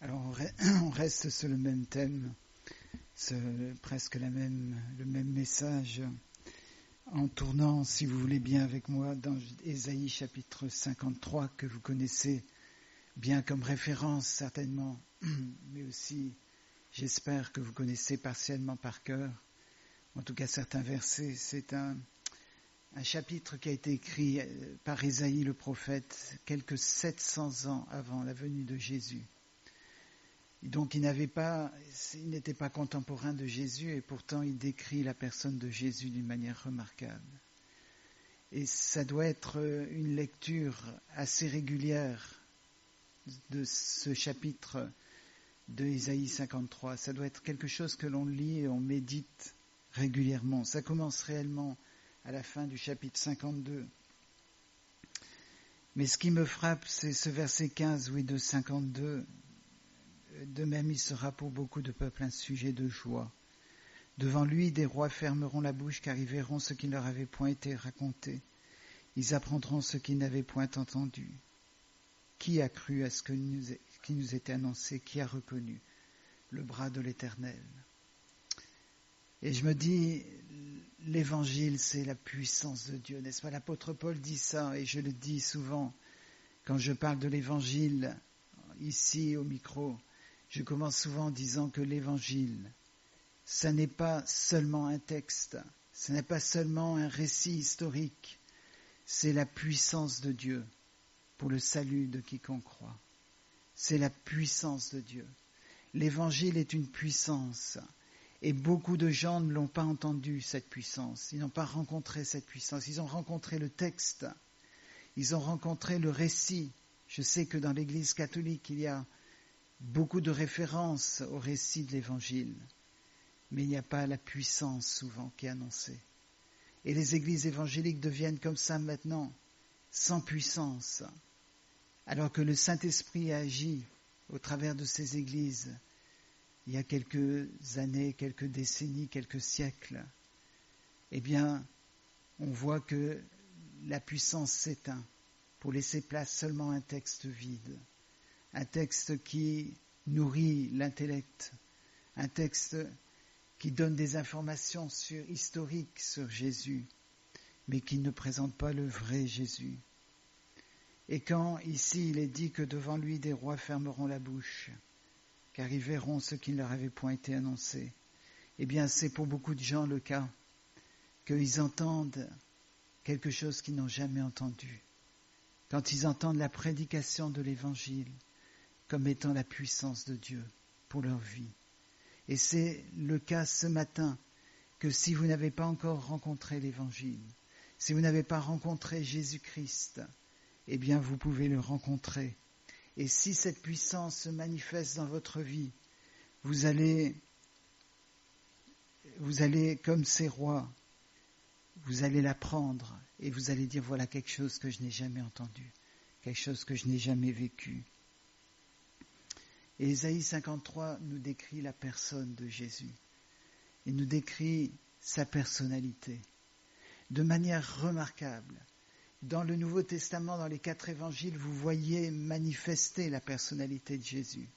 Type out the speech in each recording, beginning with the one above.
Alors on reste sur le même thème, presque le même message, en tournant, si vous voulez bien avec moi, dans Ésaïe chapitre 53, que vous connaissez bien comme référence certainement, mais aussi j'espère que vous connaissez partiellement par cœur, en tout cas certains versets. C'est un chapitre qui a été écrit par Ésaïe le prophète quelques 700 ans avant la venue de Jésus. Donc il n'était pas contemporain de Jésus et pourtant il décrit la personne de Jésus d'une manière remarquable. Et ça doit être une lecture assez régulière de ce chapitre de Ésaïe 53. Ça doit être quelque chose que l'on lit et on médite régulièrement. Ça commence réellement à la fin du chapitre 52. Mais ce qui me frappe, c'est ce verset 15, de 52. De même, il sera pour beaucoup de peuples un sujet de joie. Devant lui, des rois fermeront la bouche, car ils verront ce qui ne leur avait point été raconté. Ils apprendront ce qu'ils n'avaient point entendu. Qui a cru à ce qui nous était annoncé? Qui a reconnu le bras de l'Éternel? Et je me dis, l'Évangile, c'est la puissance de Dieu, n'est-ce pas? L'apôtre Paul dit ça, et je le dis souvent quand je parle de l'Évangile, ici au micro. Je commence souvent en disant que l'Évangile, ça n'est pas seulement un texte, ce n'est pas seulement un récit historique, c'est la puissance de Dieu pour le salut de quiconque croit. C'est la puissance de Dieu. L'Évangile est une puissance et beaucoup de gens ne l'ont pas entendu, cette puissance. Ils n'ont pas rencontré cette puissance. Ils ont rencontré le texte, ils ont rencontré le récit. Je sais que dans l'Église catholique, il y a beaucoup de références au récit de l'Évangile, mais il n'y a pas la puissance souvent qui est annoncée. Et les églises évangéliques deviennent comme ça maintenant, sans puissance, alors que le Saint-Esprit a agi au travers de ces églises il y a quelques années, quelques décennies, quelques siècles. Eh bien, on voit que la puissance s'éteint pour laisser place seulement à un texte vide. Un texte qui nourrit l'intellect, un texte qui donne des informations historiques sur Jésus, mais qui ne présente pas le vrai Jésus. Et quand ici il est dit que devant lui des rois fermeront la bouche, car ils verront ce qui ne leur avait point été annoncé, eh bien c'est pour beaucoup de gens le cas, qu'ils entendent quelque chose qu'ils n'ont jamais entendu. Quand ils entendent la prédication de l'Évangile, comme étant la puissance de Dieu pour leur vie. Et c'est le cas ce matin, que si vous n'avez pas encore rencontré l'Évangile, si vous n'avez pas rencontré Jésus-Christ, eh bien vous pouvez le rencontrer. Et si cette puissance se manifeste dans votre vie, vous allez comme ces rois, vous allez l'apprendre et vous allez dire, voilà quelque chose que je n'ai jamais entendu, quelque chose que je n'ai jamais vécu. Et Ésaïe 53 nous décrit la personne de Jésus. Il nous décrit sa personnalité de manière remarquable. Dans le Nouveau Testament, dans les 4 évangiles, vous voyez manifester la personnalité de Jésus.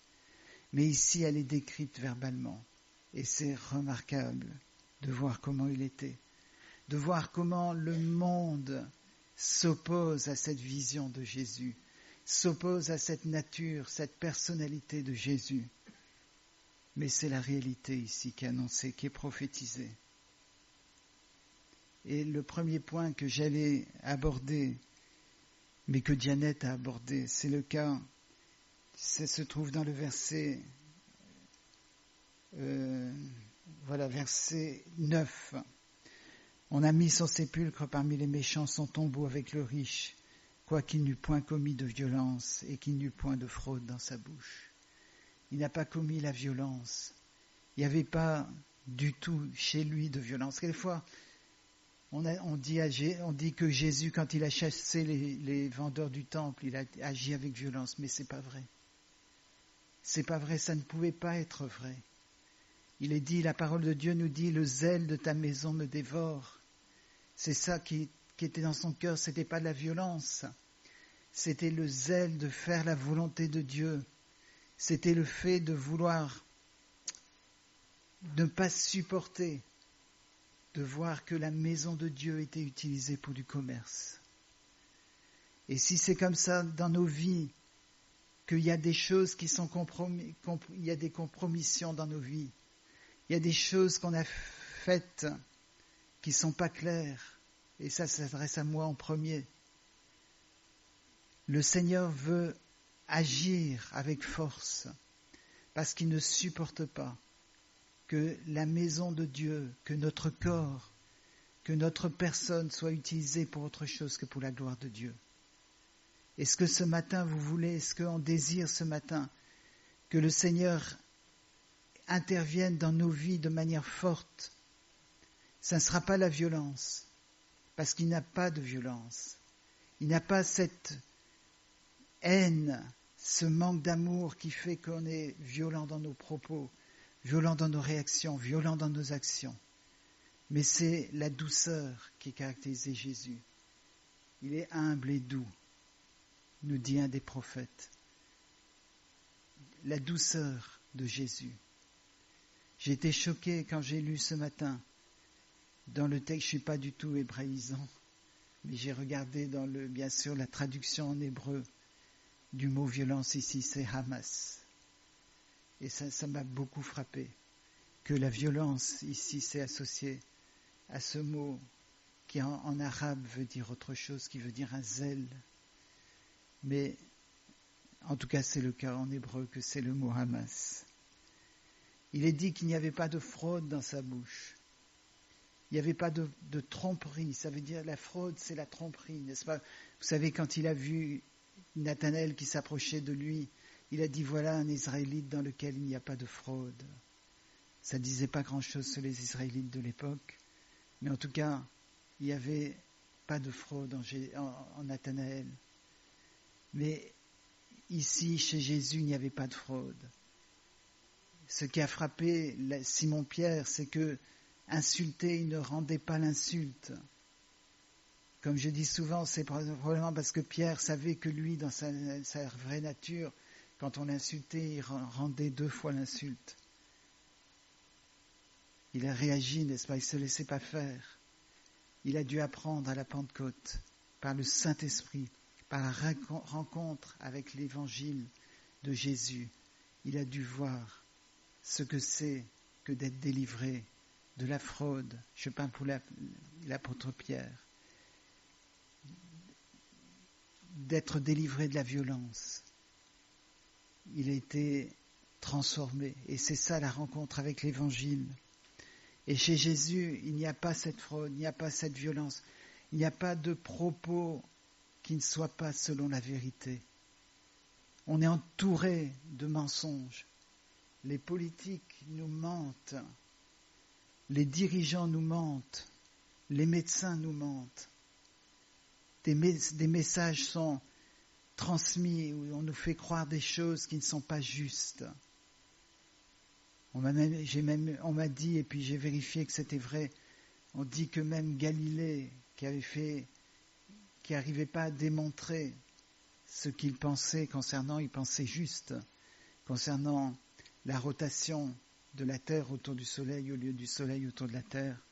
Mais ici, elle est décrite verbalement. Et c'est remarquable de voir comment il était, de voir comment le monde s'oppose à cette vision de Jésus, s'oppose à cette nature, cette personnalité de Jésus. Mais c'est la réalité ici qui est annoncée, qui est prophétisée. Et le premier point que j'allais aborder, mais que Dianette a abordé, c'est le cas, ça se trouve dans le verset, verset 9. On a mis son sépulcre parmi les méchants, son tombeau avec le riche, quoiqu'il n'eût point commis de violence et qu'il n'eût point de fraude dans sa bouche. Il n'a pas commis la violence. Il n'y avait pas du tout chez lui de violence. Quelquefois, on dit que Jésus, quand il a chassé les vendeurs du temple, il a agi avec violence, mais c'est pas vrai. C'est pas vrai, ça ne pouvait pas être vrai. Il est dit, la parole de Dieu nous dit, le zèle de ta maison me dévore. C'est ça qui était dans son cœur, c'était pas de la violence. C'était le zèle de faire la volonté de Dieu. c'était le fait de vouloir ne pas supporter de voir que la maison de Dieu était utilisée pour du commerce. Et si c'est comme ça dans nos vies, qu'il y a des choses qui sont il y a des compromissions dans nos vies, il y a des choses qu'on a faites qui ne sont pas claires, et ça s'adresse à moi en premier. Le Seigneur veut agir avec force, parce qu'il ne supporte pas que la maison de Dieu, que notre corps, que notre personne soit utilisée pour autre chose que pour la gloire de Dieu. Est-ce que ce matin vous voulez, est-ce qu'on désire ce matin que le Seigneur intervienne dans nos vies de manière forte? Ça ne sera pas la violence, parce qu'il n'a pas de violence. Il n'a pas cette haine, ce manque d'amour qui fait qu'on est violent dans nos propos, violent dans nos réactions, violent dans nos actions. Mais c'est la douceur qui caractérisait Jésus. Il est humble et doux, nous dit un des prophètes. La douceur de Jésus. J'ai été choqué quand j'ai lu ce matin, dans le texte, je ne suis pas du tout hébraïsant, mais j'ai regardé bien sûr la traduction en hébreu du mot violence ici, c'est Hamas. Et ça m'a beaucoup frappé, que la violence ici s'est associée à ce mot qui en arabe veut dire autre chose, qui veut dire un zèle. Mais en tout cas, c'est le cas en hébreu que c'est le mot Hamas. Il est dit qu'il n'y avait pas de fraude dans sa bouche. Il n'y avait pas de tromperie. Ça veut dire la fraude, c'est la tromperie, n'est-ce pas? Vous savez, quand il a vu Nathanaël qui s'approchait de lui, il a dit, voilà un Israélite dans lequel il n'y a pas de fraude. Ça ne disait pas grand-chose sur les Israélites de l'époque, mais en tout cas, il n'y avait pas de fraude en Nathanaël. Mais ici, chez Jésus, il n'y avait pas de fraude. Ce qui a frappé Simon-Pierre, c'est que insulté, il ne rendait pas l'insulte. Comme je dis souvent, c'est probablement parce que Pierre savait que lui, dans sa vraie nature, quand on l'insultait, il rendait 2 fois l'insulte. Il a réagi, n'est-ce pas? Il ne se laissait pas faire. Il a dû apprendre à la Pentecôte, par le Saint-Esprit, par la rencontre avec l'Évangile de Jésus. Il a dû voir ce que c'est que d'être délivré de la fraude. Je parle pour l'apôtre Pierre. D'être délivré de la violence. Il a été transformé. Et c'est ça la rencontre avec l'Évangile. Et chez Jésus, il n'y a pas cette fraude, il n'y a pas cette violence. Il n'y a pas de propos qui ne soient pas selon la vérité. On est entouré de mensonges. Les politiques nous mentent. Les dirigeants nous mentent. Les médecins nous mentent. Des messages sont transmis où on nous fait croire des choses qui ne sont pas justes. On m'a dit, et puis j'ai vérifié que c'était vrai, on dit que même Galilée, qui n'arrivait pas à démontrer ce qu'il pensait il pensait juste, concernant la rotation de la Terre autour du Soleil au lieu du Soleil autour de la Terre.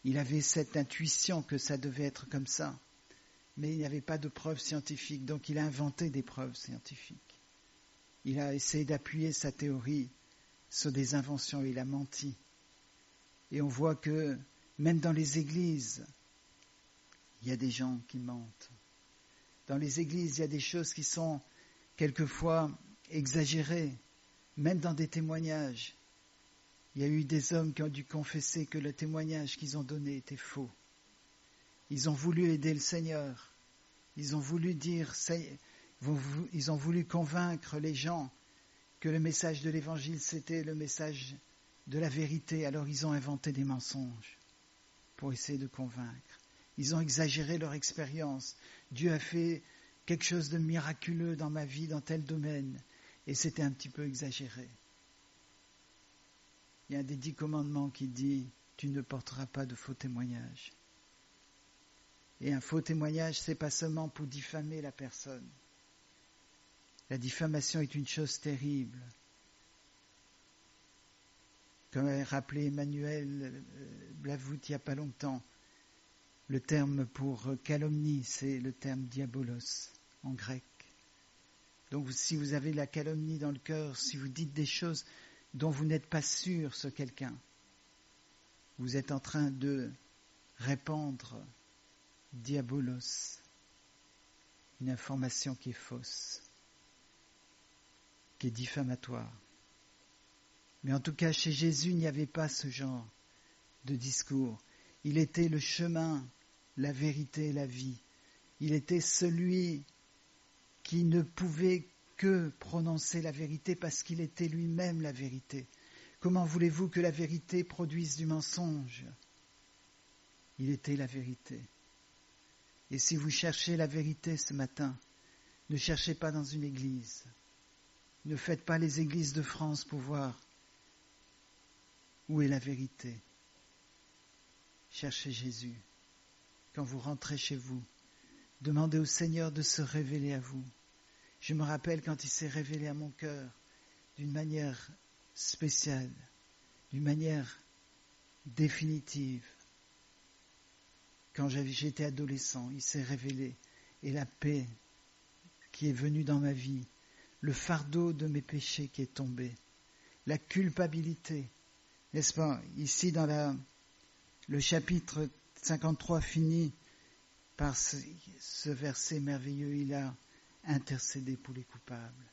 Il avait cette intuition que ça devait être comme ça. Mais il n'y avait pas de preuves scientifiques, donc il a inventé des preuves scientifiques. Il a essayé d'appuyer sa théorie sur des inventions et il a menti. Et on voit que même dans les églises, il y a des gens qui mentent. Dans les églises, il y a des choses qui sont quelquefois exagérées, même dans des témoignages. Il y a eu des hommes qui ont dû confesser que le témoignage qu'ils ont donné était faux. Ils ont voulu aider le Seigneur. Ils ont voulu ils ont voulu convaincre les gens que le message de l'Évangile, c'était le message de la vérité. Alors ils ont inventé des mensonges pour essayer de convaincre. Ils ont exagéré leur expérience. Dieu a fait quelque chose de miraculeux dans ma vie, dans tel domaine. Et c'était un petit peu exagéré. Il y a un des 10 commandements qui dit « Tu ne porteras pas de faux témoignages ». Et un faux témoignage, c'est pas seulement pour diffamer la personne. La diffamation est une chose terrible. Comme a rappelé Emmanuel Blavout il n'y a pas longtemps, le terme pour calomnie, c'est le terme diabolos en grec. Donc si vous avez la calomnie dans le cœur, si vous dites des choses dont vous n'êtes pas sûr sur quelqu'un, vous êtes en train de répandre diabolos, une information qui est fausse, qui est diffamatoire. Mais en tout cas, chez Jésus, il n'y avait pas ce genre de discours. Il était le chemin, la vérité et la vie. Il était celui qui ne pouvait que prononcer la vérité parce qu'il était lui-même la vérité. Comment voulez-vous que la vérité produise du mensonge ? Il était la vérité. Et si vous cherchez la vérité ce matin, ne cherchez pas dans une église. Ne faites pas les églises de France pour voir où est la vérité. Cherchez Jésus. Quand vous rentrez chez vous, demandez au Seigneur de se révéler à vous. Je me rappelle quand il s'est révélé à mon cœur d'une manière spéciale, d'une manière définitive. Quand j'étais adolescent, il s'est révélé et la paix qui est venue dans ma vie, le fardeau de mes péchés qui est tombé, la culpabilité, n'est-ce pas? Ici dans le chapitre 53 finit par ce verset merveilleux, il a intercédé pour les coupables.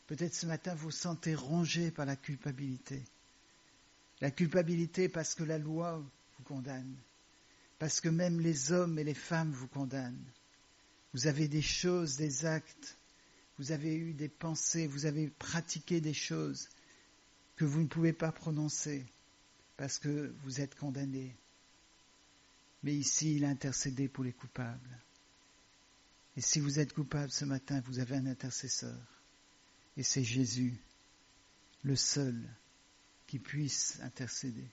Peut-être ce matin vous vous sentez rongé par la culpabilité. La culpabilité parce que la loi vous condamne, parce que même les hommes et les femmes vous condamnent. Vous avez des choses, des actes, vous avez eu des pensées, vous avez pratiqué des choses que vous ne pouvez pas prononcer parce que vous êtes condamné. Mais ici, il a intercédé pour les coupables. Et si vous êtes coupable ce matin, vous avez un intercesseur. Et c'est Jésus, le seul qui puisse intercéder.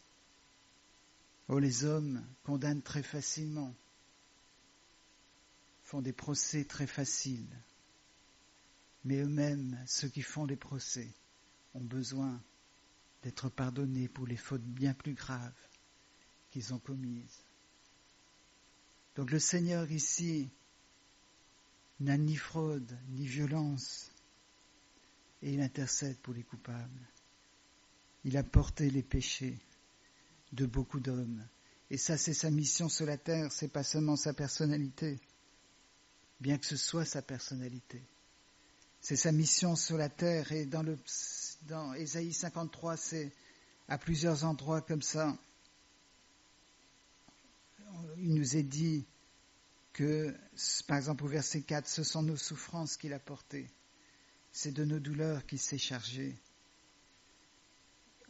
Oh, les hommes condamnent très facilement, font des procès très faciles. Mais eux-mêmes, ceux qui font les procès, ont besoin d'être pardonnés pour les fautes bien plus graves qu'ils ont commises. Donc le Seigneur ici n'a ni fraude, ni violence, et il intercède pour les coupables. Il a porté les péchés de beaucoup d'hommes. Et ça, c'est sa mission sur la terre, c'est pas seulement sa personnalité, bien que ce soit sa personnalité. C'est sa mission sur la terre, et dans Ésaïe 53, c'est à plusieurs endroits comme ça. Il nous est dit que, par exemple au verset 4, ce sont nos souffrances qu'il a portées, c'est de nos douleurs qu'il s'est chargé.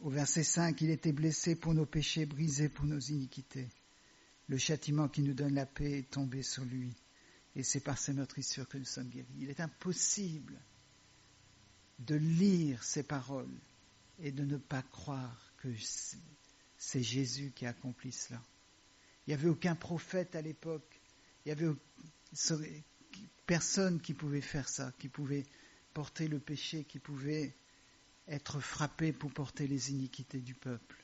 Au verset 5, il était blessé pour nos péchés, brisé pour nos iniquités. Le châtiment qui nous donne la paix est tombé sur lui, et c'est par ses meurtrissures que nous sommes guéris. Il est impossible de lire ces paroles et de ne pas croire que c'est Jésus qui a accompli cela. Il n'y avait aucun prophète à l'époque, il n'y avait personne qui pouvait faire ça, qui pouvait porter le péché, qui pouvait être frappé pour porter les iniquités du peuple.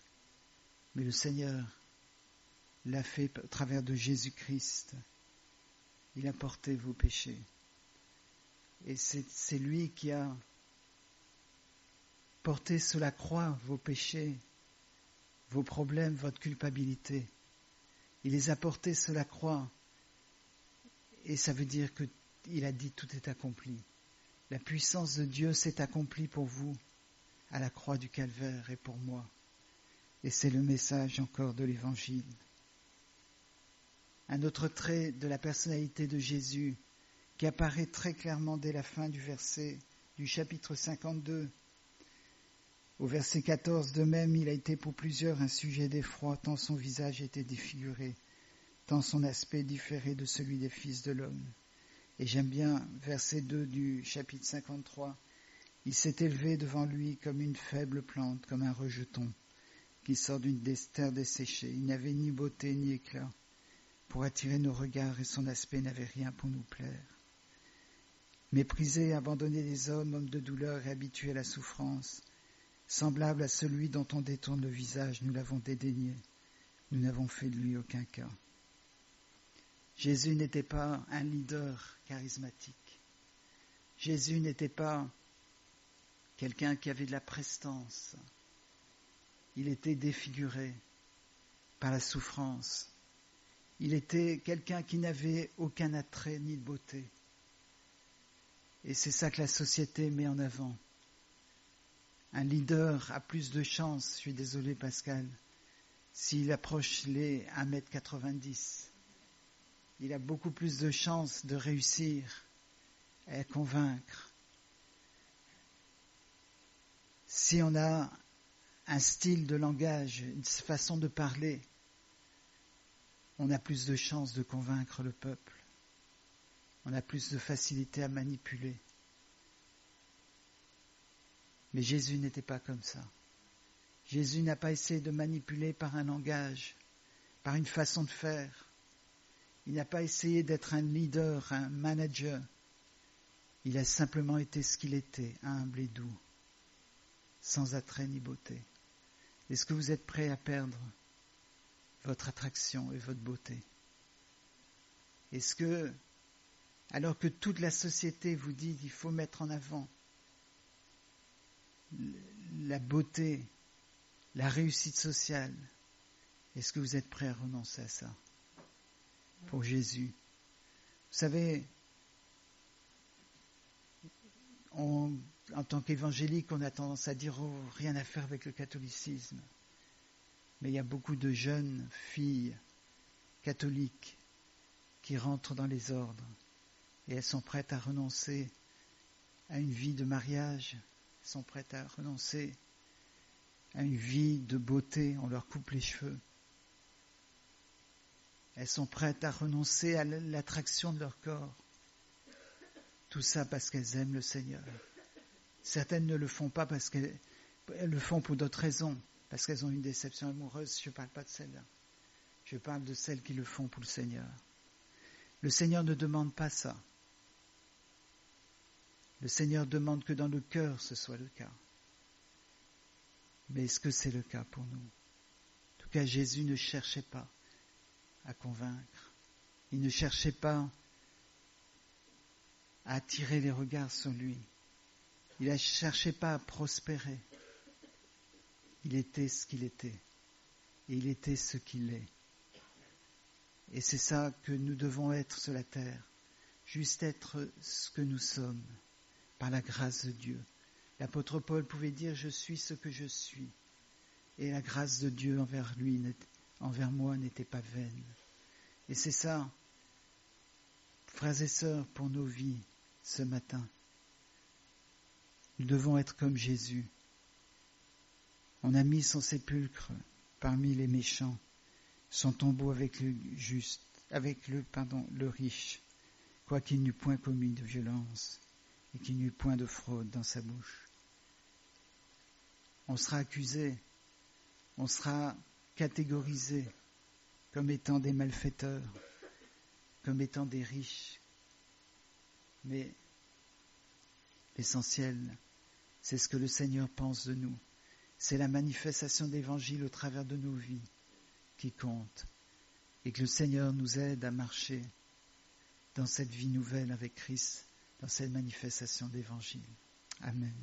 Mais le Seigneur l'a fait au travers de Jésus-Christ. Il a porté vos péchés. Et c'est lui qui a porté sur la croix vos péchés, vos problèmes, votre culpabilité. Il les a portés sur la croix. Et ça veut dire qu'il a dit tout est accompli. La puissance de Dieu s'est accomplie pour vous à la croix du Calvaire et pour moi. Et c'est le message encore de l'Évangile. Un autre trait de la personnalité de Jésus qui apparaît très clairement dès la fin du chapitre 52. Au verset 14, de même, il a été pour plusieurs un sujet d'effroi, tant son visage était défiguré, tant son aspect différait de celui des fils de l'homme. Et j'aime bien verset 2 du chapitre 53. Il s'est élevé devant lui comme une faible plante, comme un rejeton qui sort d'une terre desséchée. Il n'avait ni beauté ni éclat pour attirer nos regards et son aspect n'avait rien pour nous plaire. Méprisé, abandonné des hommes, homme de douleur et habitué à la souffrance, semblable à celui dont on détourne le visage, nous l'avons dédaigné. Nous n'avons fait de lui aucun cas. Jésus n'était pas un leader charismatique. Jésus n'était pas quelqu'un qui avait de la prestance. Il était défiguré par la souffrance. Il était quelqu'un qui n'avait aucun attrait ni de beauté. Et c'est ça que la société met en avant. Un leader a plus de chance, je suis désolé Pascal, s'il approche les 1m90. Il a beaucoup plus de chances de réussir à convaincre. Si on a un style de langage, une façon de parler, on a plus de chances de convaincre le peuple. On a plus de facilité à manipuler. Mais Jésus n'était pas comme ça. Jésus n'a pas essayé de manipuler par un langage, par une façon de faire. Il n'a pas essayé d'être un leader, un manager. Il a simplement été ce qu'il était, humble et doux, sans attrait ni beauté. Est-ce que vous êtes prêt à perdre votre attraction et votre beauté? Est-ce que, alors que toute la société vous dit qu'il faut mettre en avant la beauté, la réussite sociale, est-ce que vous êtes prêt à renoncer à ça pour Jésus? Vous savez, en tant qu'évangélique, on a tendance à dire rien à faire avec le catholicisme. Mais il y a beaucoup de jeunes filles catholiques qui rentrent dans les ordres et elles sont prêtes à renoncer à une vie de mariage, elles sont prêtes à renoncer à une vie de beauté, on leur coupe les cheveux. Elles sont prêtes à renoncer à l'attraction de leur corps. Tout ça parce qu'elles aiment le Seigneur. Certaines ne le font pas parce qu'elles le font pour d'autres raisons, parce qu'elles ont une déception amoureuse. Je ne parle pas de celles-là. Je parle de celles qui le font pour le Seigneur. Le Seigneur ne demande pas ça. Le Seigneur demande que dans le cœur ce soit le cas. Mais est-ce que c'est le cas pour nous? En tout cas, Jésus ne cherchait pas à convaincre. Il ne cherchait pas à attirer les regards sur lui. Il ne cherchait pas à prospérer. Il était ce qu'il était. Et il était ce qu'il est. Et c'est ça que nous devons être sur la terre. Juste être ce que nous sommes, par la grâce de Dieu. L'apôtre Paul pouvait dire « Je suis ce que je suis ». Et la grâce de Dieu envers moi n'était pas vaine. Et c'est ça, frères et sœurs, pour nos vies ce matin. Nous devons être comme Jésus. On a mis son sépulcre parmi les méchants, son tombeau avec le riche, quoiqu'il n'eût point commis de violence et qu'il n'eût point de fraude dans sa bouche. On sera accusé, on sera catégorisé comme étant des malfaiteurs, comme étant des riches. Mais l'essentiel, c'est ce que le Seigneur pense de nous. C'est la manifestation de l'Évangile au travers de nos vies qui compte. Et que le Seigneur nous aide à marcher dans cette vie nouvelle avec Christ, dans cette manifestation de l'Évangile. Amen.